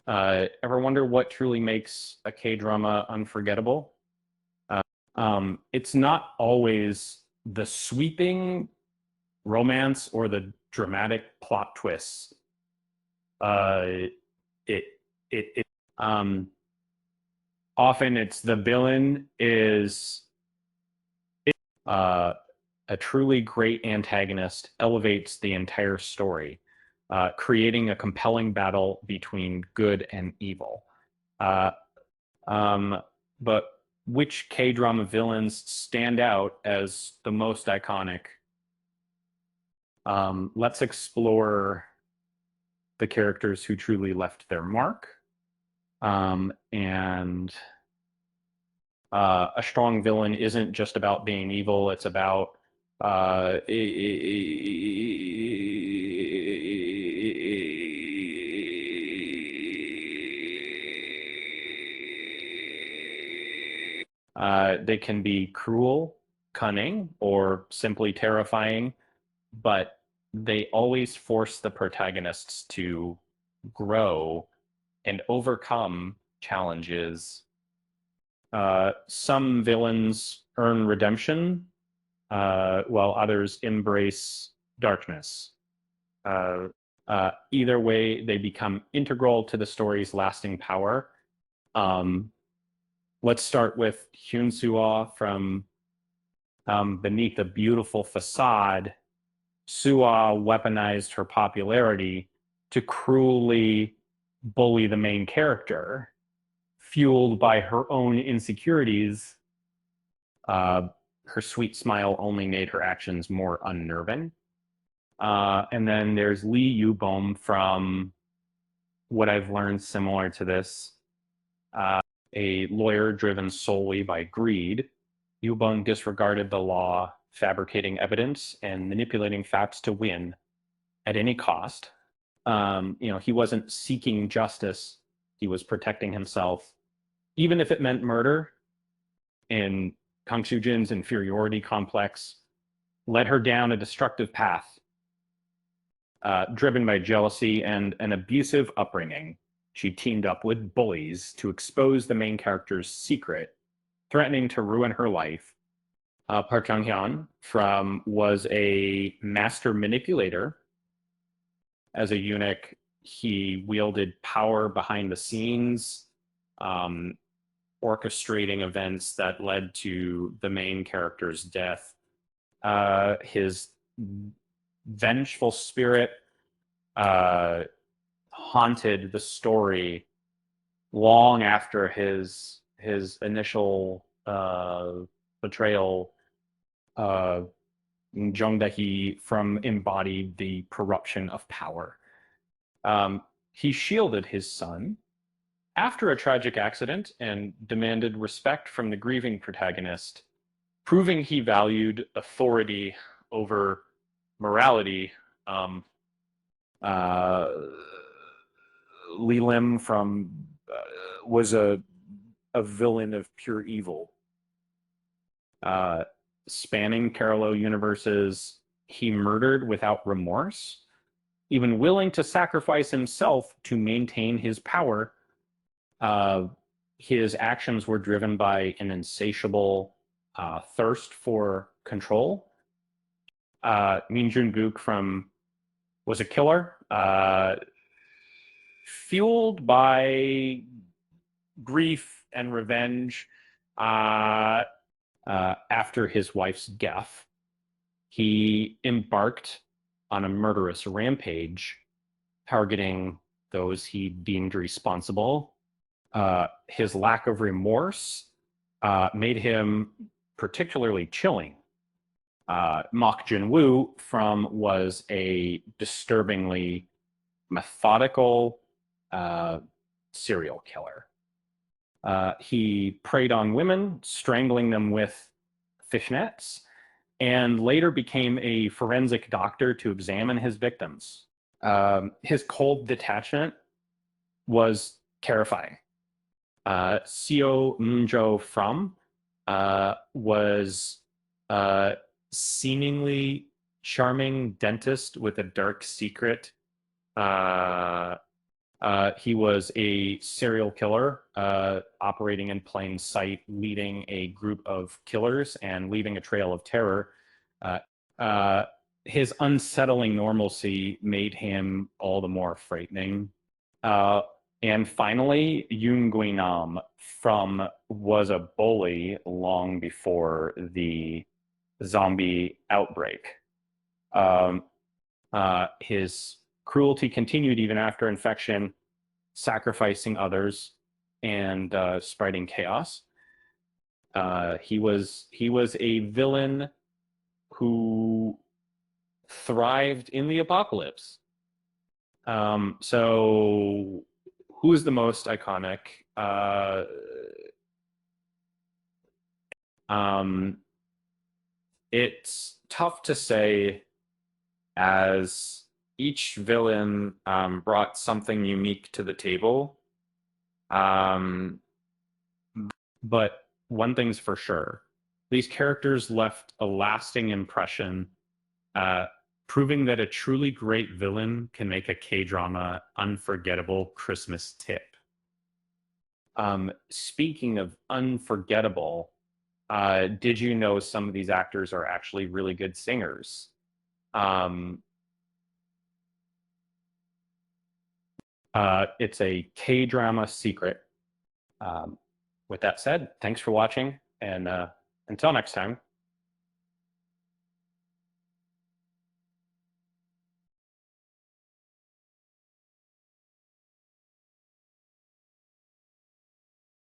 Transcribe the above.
Ever wonder what truly makes a K-drama unforgettable? It's not always the sweeping romance or the dramatic plot twists. Uh, it it um, Often it's the villain is uh, a truly great antagonist elevates the entire story, creating a compelling battle between good and evil. Uh, um, but which K-drama villains stand out as the most iconic? Let's explore the characters who truly left their mark. And A strong villain isn't just about being evil, it's about uh, they can be cruel, cunning, or simply terrifying, but they always force the protagonists to grow and overcome challenges. Some villains earn redemption, while others embrace darkness. Uh, Either way, they become integral to the story's lasting power. Um, let's start with Hyun Soo from Beneath a Beautiful Facade. Sua weaponized her popularity to cruelly bully the main character, fueled by her own insecurities. Uh, Her sweet smile only made her actions more unnerving. And then there's Lee Yubom from what I've learned similar to this, uh, a lawyer driven solely by greed. Yubom disregarded the law, fabricating evidence and manipulating facts to win at any cost. He wasn't seeking justice; he was protecting himself, even if it meant murder. And Kang Soo Jin's inferiority complex led her down a destructive path, driven by jealousy and an abusive upbringing. She teamed up with bullies to expose the main character's secret, threatening to ruin her life. Park Jung Hyun from was a master manipulator. As a eunuch, he wielded power behind the scenes, um, orchestrating events that led to the main character's death. His vengeful spirit uh, haunted the story long after his initial betrayal. Jung Dae from embodied the corruption of power. He shielded his son after a tragic accident and demanded respect from the grieving protagonist, proving he valued authority over morality. Um, uh, Lee Lim from was a villain of pure evil, uh, spanning parallel universes. He murdered without remorse, even willing to sacrifice himself to maintain his power. Uh, his actions were driven by an insatiable thirst for control. Min Jun Gook from was a killer, fueled by grief and revenge. After his wife's death, he embarked on a murderous rampage, targeting those he deemed responsible. His lack of remorse made him particularly chilling. Mok Jin Woo from was a disturbingly methodical serial killer. He preyed on women, strangling them with fishnets, and later became a forensic doctor to examine his victims. His cold detachment was terrifying. Seo Moonjo from was a seemingly charming dentist with a dark secret. He was a serial killer operating in plain sight, leading a group of killers and leaving a trail of terror. Uh, uh, his unsettling normalcy made him all the more frightening. Uh, and finally, Yoon Nam from was a bully long before the zombie outbreak. Um, his cruelty continued even after infection, sacrificing others and spreading chaos. He was a villain who thrived in the apocalypse. So who's the most iconic? Um, it's tough to say, as each villain brought something unique to the table. Um, but one thing's for sure, these characters left a lasting impression, uh, proving that a truly great villain can make a K-drama unforgettable Christmas tip. Speaking of unforgettable, did you know some of these actors are actually really good singers? Um, it's a K-drama secret. Um, with that said, thanks for watching, and until next time.